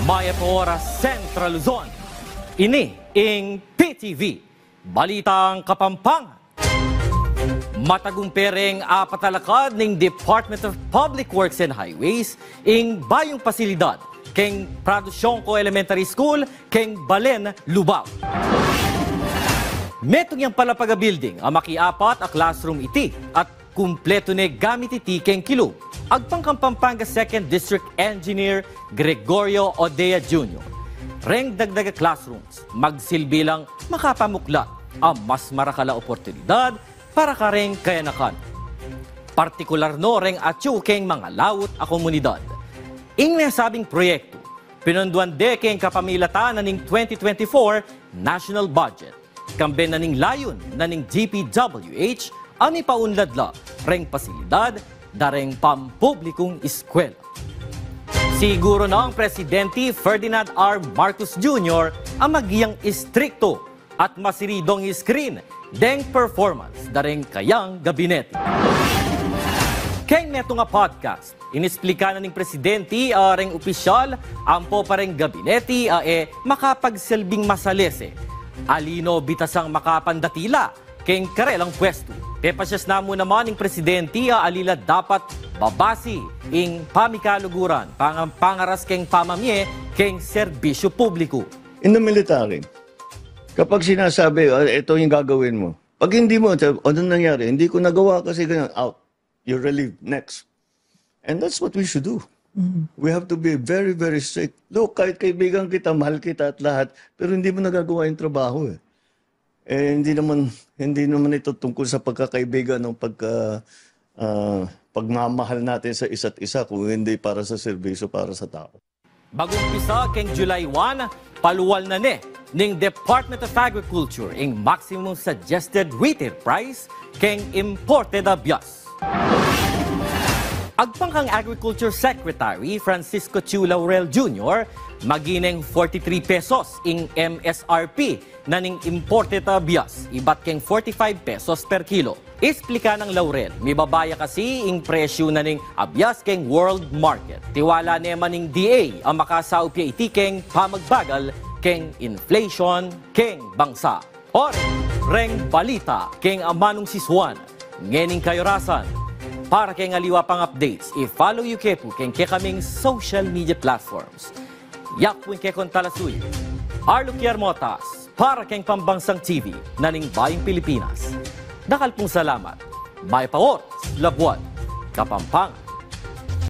Maya po oras Central Luzon. Ini ing PTV. Balitang Kapampangan. Matagumpereng apatalakad ng Department of Public Works and Highways ing bayong pasilidad keng Prado Sionco Elementary School keng Balen, Lubao. Metong yang palapaga building ang makiapat a classroom iti at kumpleto ne gamit iti keng kilo. Agpang Pampanga 2nd District Engineer Gregorio Odea Jr. Reng dagdaga classrooms magsilbi lang makapamuklat ang mas marakala oportunidad para kareng kayanakan. Partikular no reng atyo keng mga lawot a komunidad. Ing nasabing proyekto, pinunduan de keng kapamilatan na ning 2024 national budget. Kambe na ning layon na ning DPWH ang ipaunladla reng pasilidad dareng pampublikong eskwela. Siguro na ang Presidente Ferdinand R. Marcos Jr. ang magiyang istrikto at masiridong screen deng performance dareng kayang gabinete. Keng neto nga podcast, inisplika na ning Presidente reng opisyal ang po pareng gabinete makapagsilbing masalese. Alino bitasang makapandatila keng karelang pwesto. Pepasyas na mo naman ng Presidente alila dapat babasi ing pamikaluguran pangaras keng pamamye keng serbisyo publiko. In the military, kapag sinasabi, ito yung gagawin mo, pag hindi mo, ano nangyari? Hindi ko nagawa kasi ganyan, out. You're relieved. Next. And that's what we should do. We have to be very, very strict. Look, kahit kaibigan kita, mahal kita at lahat, pero hindi mo nagagawa yung trabaho eh. Hindi naman ito tungkol sa pagkakaibigan ng pagmamahal natin sa isa't isa kung hindi para sa serbisyo, para sa tao. Bagong pisa keng July 1, paluwal na ning Department of Agriculture ing maximum suggested retail price keng imported a bias. Agpang kang Agriculture Secretary Francisco Chu Laurel Jr. magineng 43 pesos ing MSRP na ning imported a bias, ibat keng 45 pesos per kilo. Isplika ng Laurel, may babaya kasi ing presyo na ning abias keng world market. Tiwala naman ning DA ang makasaupya iti keng pamagbagal keng inflation keng bangsa. Or, reng balita keng amanong siswan, ngening kayorasan. Para keng aliwa pang updates, i-follow you kepo keng kaming social media platforms. Yakwin kekon talasuyo, Arlo Kiermotas, para keng Pambansang TV na ning Bayang Pilipinas. Dakal pong salamat. May Paoras, Labuan, Kapampangan.